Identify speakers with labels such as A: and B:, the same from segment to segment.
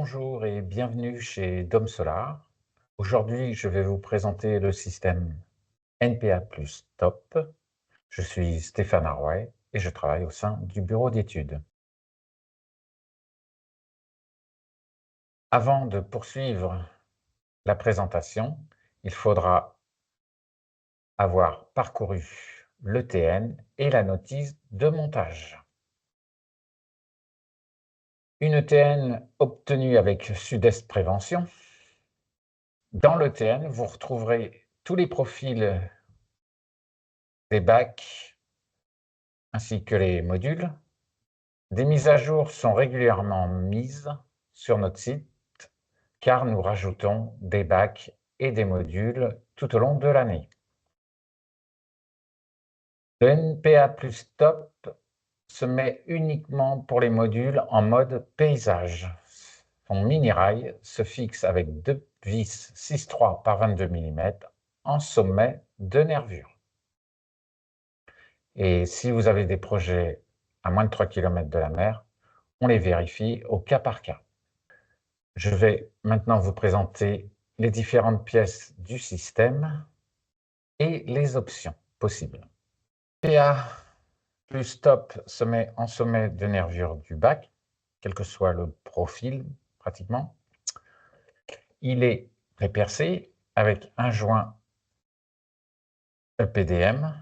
A: Bonjour et bienvenue chez Dom Solar. Aujourd'hui, je vais vous présenter le système NPA plus Top. Je suis Stéphane Arouet et je travaille au sein du bureau d'études. Avant de poursuivre la présentation, il faudra avoir parcouru l'ETN et la notice de montage. Une ETN obtenue avec Sud-Est Prévention. Dans l'ETN, vous retrouverez tous les profils des bacs ainsi que les modules. Des mises à jour sont régulièrement mises sur notre site car nous rajoutons des bacs et des modules tout au long de l'année. Le NPA plus Top se met uniquement pour les modules en mode paysage. Son mini-rail se fixe avec deux vis 6,3 par 22 mm en sommet de nervure. Et si vous avez des projets à moins de 3 km de la mer, on les vérifie au cas par cas. Je vais maintenant vous présenter les différentes pièces du système et les options possibles. PA plus Top se met en sommet de nervure du bac, quel que soit le profil pratiquement. Il est prépercé avec un joint EPDM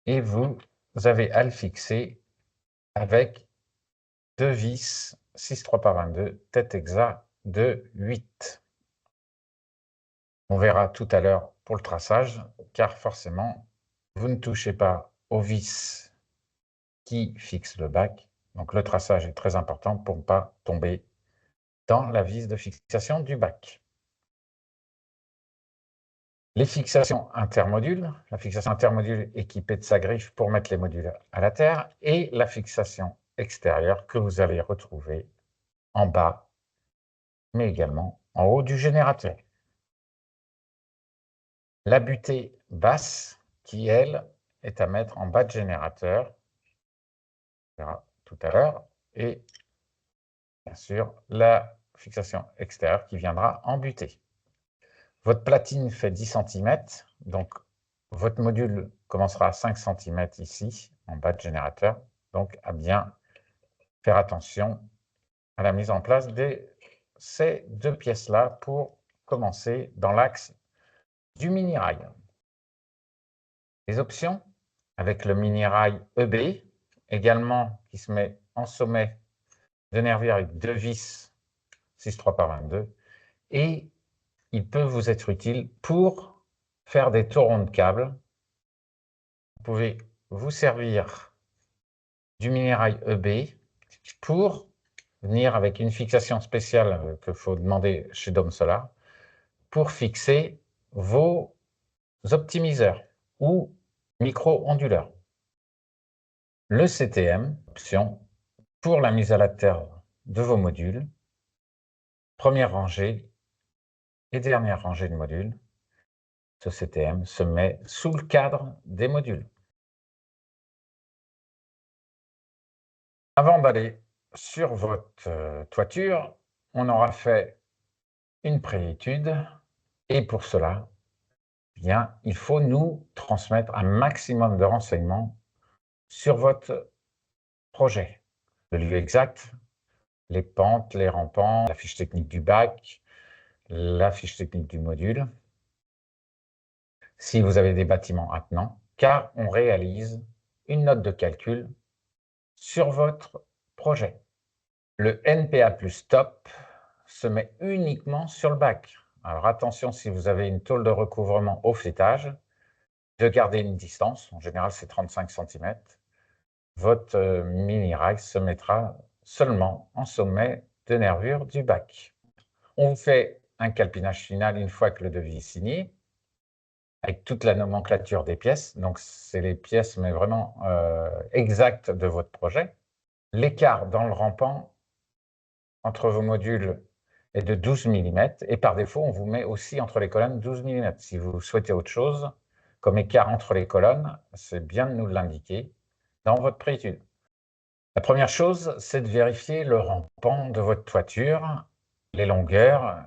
A: et vous avez à le fixer avec deux vis 6,3 par 22, tête exacte de 8. On verra tout à l'heure pour le traçage, car forcément, vous ne touchez pas aux vis qui fixent le bac. Donc le traçage est très important pour ne pas tomber dans la vis de fixation du bac. Les fixations intermodules, la fixation intermodule équipée de sa griffe pour mettre les modules à la terre, et la fixation extérieure que vous allez retrouver en bas, mais également en haut du générateur. La butée basse, qui elle, est à mettre en bas de générateur, on verra tout à l'heure, et bien sûr la fixation extérieure qui viendra en butée. Votre platine fait 10 cm, donc votre module commencera à 5 cm ici, en bas de générateur, donc à bien faire attention à la mise en place de ces deux pièces-là pour commencer dans l'axe du mini-rail. Les options, avec le mini-rail EB, également qui se met en sommet de nervure avec deux vis 6,3 par 22, et il peut vous être utile pour faire des taurons de câbles. Vous pouvez vous servir du mini-rail EB pour venir avec une fixation spéciale qu'il faut demander chez Dom Solar pour fixer vos optimiseurs ou micro-onduleurs. Le CTM, option pour la mise à la terre de vos modules, première rangée et dernière rangée de modules. Ce CTM se met sous le cadre des modules. Avant d'aller sur votre toiture, on aura fait une préétude et pour cela, bien, il faut nous transmettre un maximum de renseignements sur votre projet. Le lieu exact, les pentes, les rampants, la fiche technique du bac, la fiche technique du module, si vous avez des bâtiments attenants, car on réalise une note de calcul sur votre projet. Le NPA plus Top se met uniquement sur le bac. Alors attention, si vous avez une tôle de recouvrement au faîtage, de garder une distance, en général c'est 35 cm. Votre mini-rail se mettra seulement en sommet de nervure du bac. On vous fait un calpinage final une fois que le devis est signé, avec toute la nomenclature des pièces. Donc c'est les pièces, mais vraiment exactes de votre projet. L'écart dans le rampant entre vos modules est de 12 mm, et par défaut, on vous met aussi entre les colonnes 12 mm. Si vous souhaitez autre chose, comme écart entre les colonnes, c'est bien de nous l'indiquer dans votre préétude. La première chose, c'est de vérifier le rampant de votre toiture, les longueurs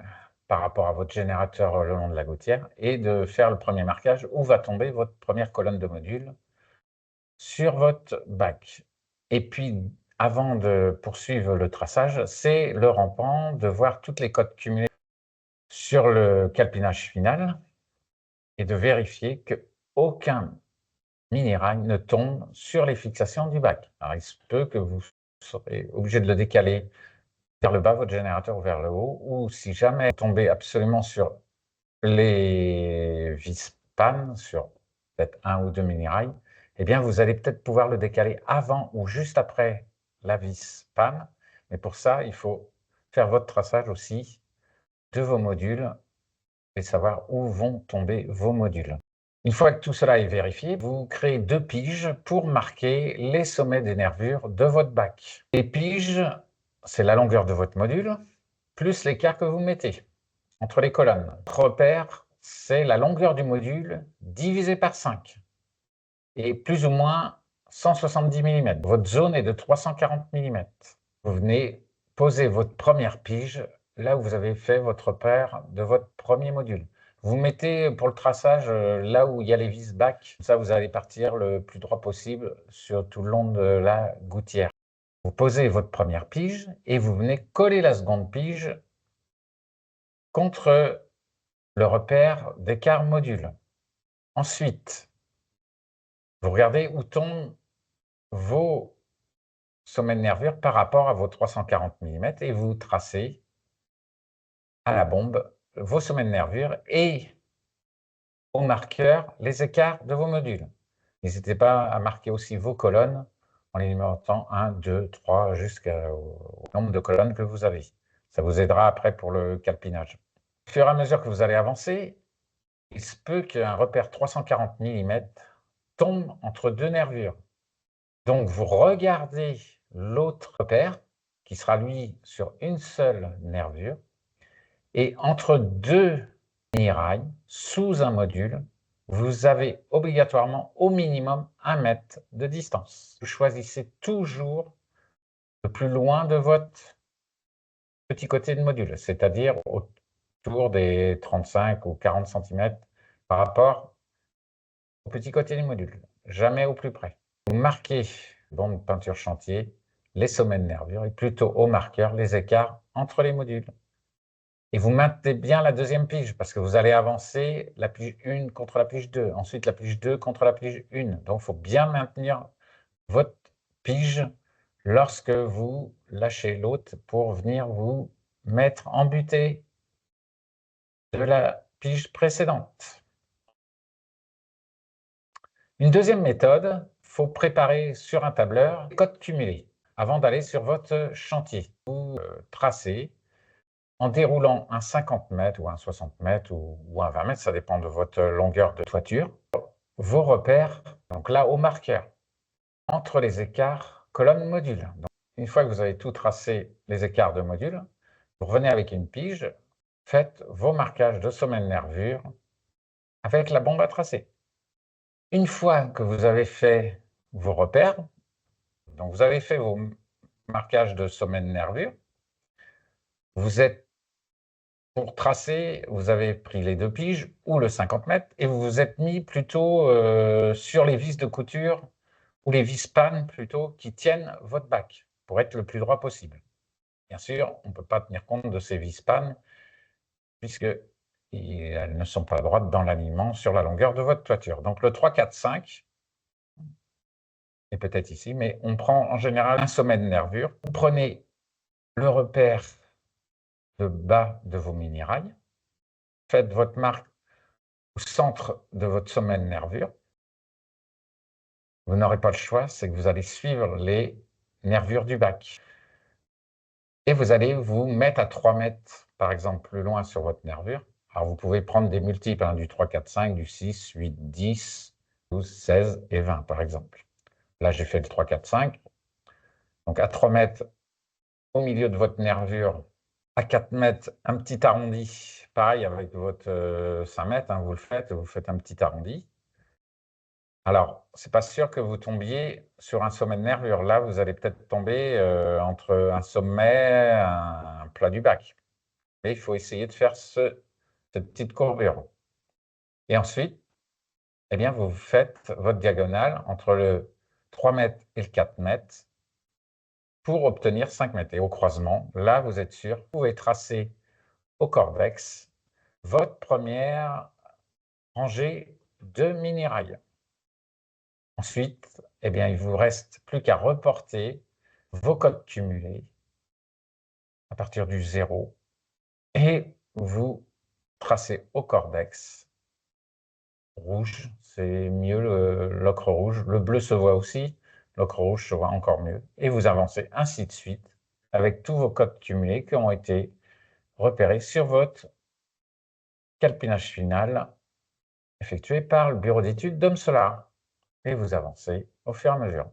A: par rapport à votre générateur le long de la gouttière, et de faire le premier marquage où va tomber votre première colonne de module sur votre bac. Et puis, avant de poursuivre le traçage, c'est le rampant de voir toutes les cotes cumulées sur le calpinage final et de vérifier qu'aucun mini-rail ne tombe sur les fixations du bac. Alors, il se peut que vous serez obligé de le décaler vers le bas, votre générateur, ou vers le haut, ou si jamais vous tombez absolument sur les vis panne, sur peut-être 1 ou 2 mini-rails, eh bien, vous allez peut-être pouvoir le décaler avant ou juste après la vis panne. Mais pour ça, il faut faire votre traçage aussi de vos modules et savoir où vont tomber vos modules. Une fois que tout cela est vérifié, vous créez 2 piges pour marquer les sommets des nervures de votre bac. Les piges, c'est la longueur de votre module, plus l'écart que vous mettez entre les colonnes. Votre repère, c'est la longueur du module divisé par 5, et plus ou moins 170 mm. Votre zone est de 340 mm. Vous venez poser votre première pige là où vous avez fait votre repère de votre premier module. Vous mettez pour le traçage là où il y a les vis bac, comme ça vous allez partir le plus droit possible sur tout le long de la gouttière. Vous posez votre première pige et vous venez coller la seconde pige contre le repère d'écart module. Ensuite, vous regardez où tombent vos sommets de nervure par rapport à vos 340 mm et vous tracez à la bombe vos sommets de nervure et au marqueur les écarts de vos modules. N'hésitez pas à marquer aussi vos colonnes en les numérotant 1, 2, 3 jusqu'au nombre de colonnes que vous avez. Ça vous aidera après pour le calpinage. Au fur et à mesure que vous allez avancer, il se peut qu'un repère 340 mm tombe entre 2 nervures. Donc vous regardez l'autre repère, qui sera lui sur une seule nervure, et entre 2 mini-rails, sous un module, vous avez obligatoirement au minimum 1 mètre de distance. Vous choisissez toujours le plus loin de votre petit côté de module, c'est-à-dire autour des 35 ou 40 cm par rapport au petit côté du module, jamais au plus près. Vous marquez, bon de peinture chantier, les sommets de nervure et plutôt au marqueur les écarts entre les modules. Et vous maintenez bien la deuxième pige parce que vous allez avancer la pige 1 contre la pige 2, ensuite la pige 2 contre la pige 1. Donc, il faut bien maintenir votre pige lorsque vous lâchez l'autre pour venir vous mettre en butée de la pige précédente. Une deuxième méthode, il faut préparer sur un tableur les cotes cumulées avant d'aller sur votre chantier. Vous tracez en déroulant un 50 mètres ou un 60 mètres ou un 20 mètres, ça dépend de votre longueur de toiture, vos repères, donc là au marqueur, entre les écarts colonne-module. Une fois que vous avez tout tracé les écarts de module, vous revenez avec une pige, faites vos marquages de sommet de nervure avec la bombe à tracer. Une fois que vous avez fait vos repères, donc vous avez fait vos marquages de sommet de nervure, vous êtes pour tracer, vous avez pris les 2 piges ou le 50 mètres et vous vous êtes mis plutôt sur les vis de couture ou les vis panne plutôt qui tiennent votre bac pour être le plus droit possible. Bien sûr, on ne peut pas tenir compte de ces vis panne puisqu'elles ne sont pas droites dans l'alignement sur la longueur de votre toiture. Donc le 3, 4, 5, et peut-être ici, mais on prend en général un sommet de nervure. Vous prenez le repère de bas de vos mini-rails, faites votre marque au centre de votre sommet de nervure. Vous n'aurez pas le choix, c'est que vous allez suivre les nervures du bac. Et vous allez vous mettre à 3 mètres, par exemple, plus loin sur votre nervure. Alors, vous pouvez prendre des multiples, hein, du 3, 4, 5, du 6, 8, 10, 12, 16 et 20, par exemple. Là, j'ai fait le 3, 4, 5. Donc, à 3 mètres, au milieu de votre nervure, à 4 mètres, un petit arrondi. Pareil avec votre 5 mètres, hein, vous faites un petit arrondi. Alors, c'est pas sûr que vous tombiez sur un sommet de nervure. Là, vous allez peut-être tomber entre un sommet, un plat du bac. Mais il faut essayer de faire cette petite courbure. Et ensuite, eh bien, vous faites votre diagonale entre le 3 mètres et le 4 mètres pour obtenir 5 mètres. Et au croisement, là, vous êtes sûr, vous pouvez tracer au cordex votre première rangée de mini-rails. Ensuite, eh bien, il ne vous reste plus qu'à reporter vos codes cumulés à partir du 0 et vous tracez au cordex rouge, c'est mieux l'ocre rouge. Le bleu se voit aussi, l'ocre rouge se voit encore mieux. Et vous avancez ainsi de suite avec tous vos codes cumulés qui ont été repérés sur votre calpinage final effectué par le bureau d'études Dôme Solar. Et vous avancez au fur et à mesure.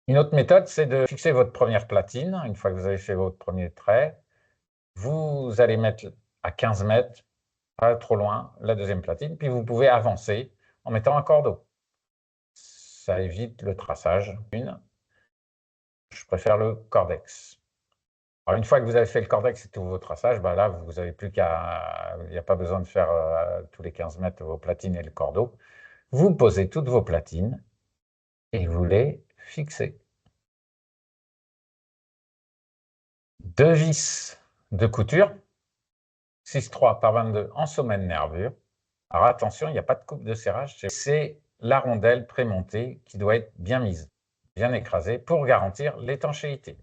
A: Une autre méthode, c'est de fixer votre première platine. Une fois que vous avez fait votre premier trait, vous allez mettre à 15 mètres, pas trop loin, la deuxième platine, puis vous pouvez avancer en mettant un cordeau. Ça évite le traçage. Je préfère le cordex. Alors, une fois que vous avez fait le cordex et tout vos traçages, bah là, vous n'avez plus qu'à... Il n'y a pas besoin de faire tous les 15 mètres vos platines et le cordeau. Vous posez toutes vos platines et vous les fixez. 2 vis de couture, 6,3 par 22 en sommet de nervure. Alors attention, il n'y a pas de coupe de serrage, c'est la rondelle prémontée qui doit être bien mise, bien écrasée pour garantir l'étanchéité.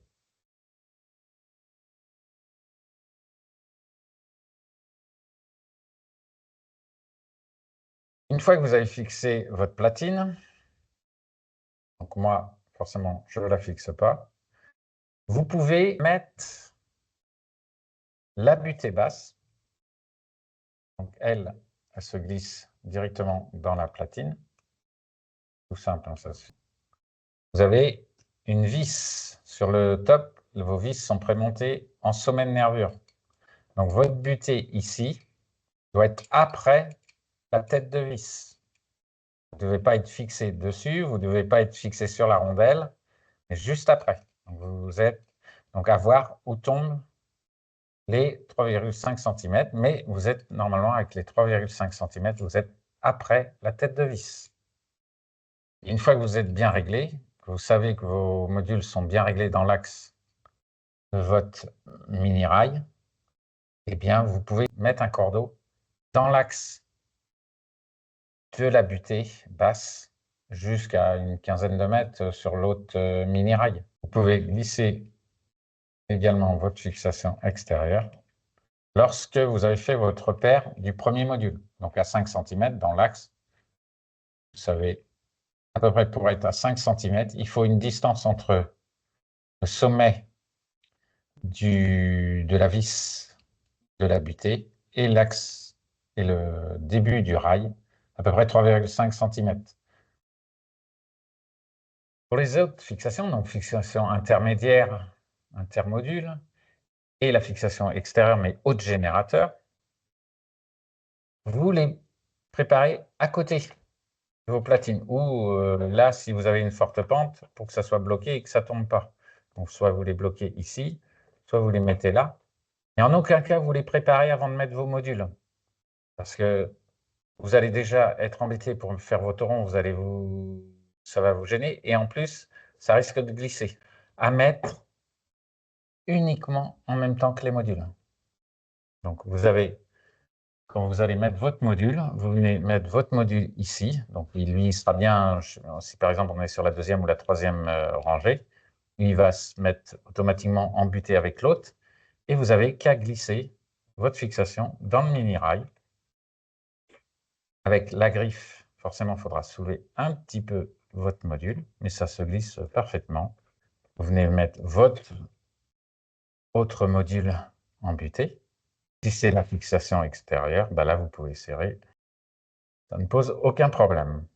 A: Une fois que vous avez fixé votre platine, donc moi, forcément, je ne la fixe pas, vous pouvez mettre la butée basse. Donc elle se glisse directement dans la platine. Tout simple, hein, ça. Vous avez une vis sur le top. Vos vis sont prémontées en sommet de nervure. Donc votre butée ici doit être après la tête de vis. Vous ne devez pas être fixé dessus, vous ne devez pas être fixé sur la rondelle, mais juste après. Donc vous êtes donc à voir où tombent les 3,5 cm, mais vous êtes normalement avec les 3,5 cm, vous êtes après la tête de vis. Et une fois que vous êtes bien réglé, que vous savez que vos modules sont bien réglés dans l'axe de votre mini-rail, eh bien, vous pouvez mettre un cordeau dans l'axe de la butée basse jusqu'à une quinzaine de mètres sur l'autre mini-rail. Vous pouvez glisser également votre fixation extérieure lorsque vous avez fait votre repère du premier module, donc à 5 cm dans l'axe. Vous savez, à peu près pour être à 5 cm, il faut une distance entre le sommet de la vis de la butée et l'axe et le début du rail, à peu près 3,5 cm. Pour les autres fixations, donc fixation intermédiaire, intermodule, et la fixation extérieure, mais haute générateur, vous les préparez à côté de vos platines. Ou là, si vous avez une forte pente, pour que ça soit bloqué et que ça ne tombe pas. Donc, soit vous les bloquez ici, soit vous les mettez là. Et en aucun cas, vous les préparez avant de mettre vos modules. Parce que vous allez déjà être embêté pour faire vos torons, ça va vous gêner. Et en plus, ça risque de glisser. À mettre uniquement en même temps que les modules. Donc, quand vous allez mettre votre module, vous venez mettre votre module ici. Donc, lui, il sera bien, si par exemple on est sur la deuxième ou la troisième rangée, il va se mettre automatiquement en butée avec l'autre. Et vous avez qu'à glisser votre fixation dans le mini-rail. Avec la griffe, forcément, il faudra soulever un petit peu votre module, mais ça se glisse parfaitement. Vous venez mettre votre autre module en butée. Si c'est la fixation extérieure, ben là, vous pouvez serrer. Ça ne pose aucun problème.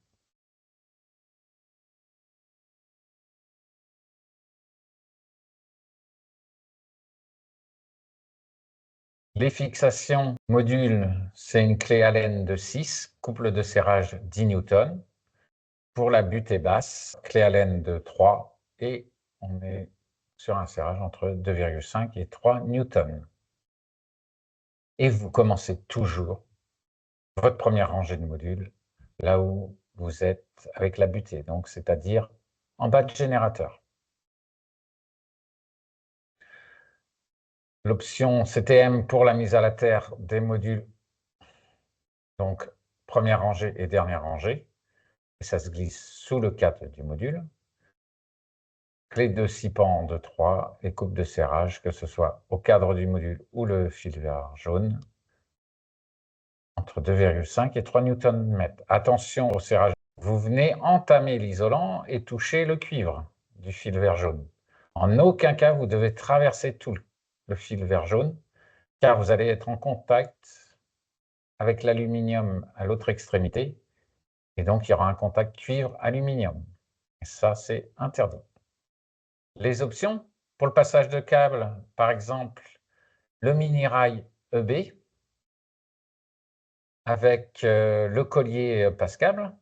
A: Les fixations modules, c'est une clé Allen de 6, couple de serrage 10 newtons. Pour la butée basse, clé Allen de 3 et on est sur un serrage entre 2,5 et 3 newtons. Et vous commencez toujours votre première rangée de modules là où vous êtes avec la butée, donc c'est-à-dire en bas de générateur. L'option CTM pour la mise à la terre des modules, donc première rangée et dernière rangée, et ça se glisse sous le cadre du module. Clé de 6 pans de 3 et coupe de serrage, que ce soit au cadre du module ou le fil vert jaune, entre 2,5 et 3 Nm. Attention au serrage. Vous venez entamer l'isolant et toucher le cuivre du fil vert jaune. En aucun cas, vous devez traverser tout le fil vert jaune, car vous allez être en contact avec l'aluminium à l'autre extrémité, et donc il y aura un contact cuivre-aluminium. Et ça, c'est interdit. Les options pour le passage de câble, par exemple, le mini-rail EB avec le collier passe-câble.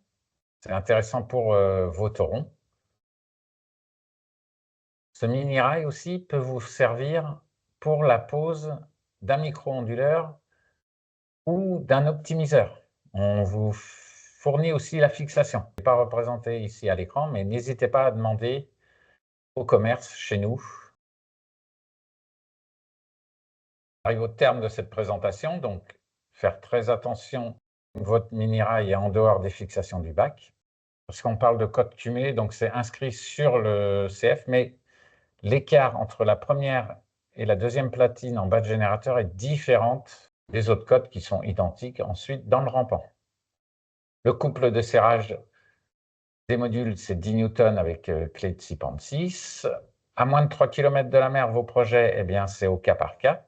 A: C'est intéressant pour vos taurons. Ce mini-rail aussi peut vous servir pour la pose d'un micro-onduleur ou d'un optimiseur. On vous fournit aussi la fixation. Ce n'est pas représenté ici à l'écran, mais n'hésitez pas à demander au commerce chez nous. On arrive au terme de cette présentation, donc faire très attention, votre mini-rail est en dehors des fixations du bac. Parce qu'on parle de code cumulé, donc c'est inscrit sur le CF, mais l'écart entre la première et la deuxième platine en bas de générateur est différente des autres codes qui sont identiques ensuite dans le rampant. Le couple de serrage des modules, c'est 10 newtons avec clé de 6 pans de 6. À moins de 3 km de la mer, vos projets, eh bien, c'est au cas par cas.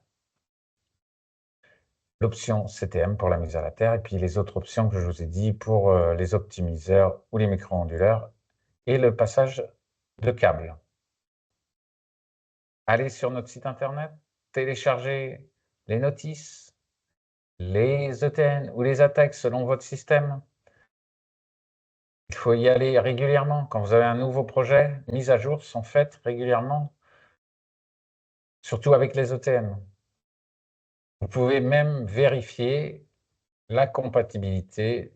A: L'option CTM pour la mise à la terre, et puis les autres options que je vous ai dit pour les optimiseurs ou les micro-onduleurs et le passage de câbles. Allez sur notre site internet, téléchargez les notices, les ETN ou les attaques selon votre système. Il faut y aller régulièrement. Quand vous avez un nouveau projet, mises à jour sont faites régulièrement, surtout avec les ETN. Vous pouvez même vérifier la compatibilité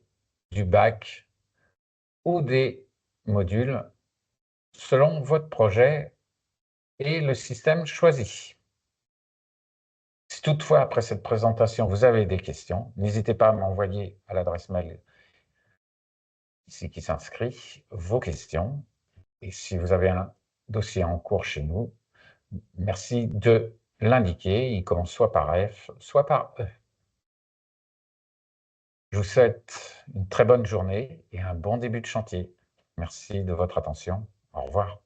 A: du bac ou des modules selon votre projet et le système choisi. Si toutefois, après cette présentation, vous avez des questions, n'hésitez pas à m'envoyer à l'adresse mail ici qui s'inscrit vos questions. Et si vous avez un dossier en cours chez nous, merci de l'indiquer. Il commence soit par F, soit par E. Je vous souhaite une très bonne journée et un bon début de chantier. Merci de votre attention. Au revoir.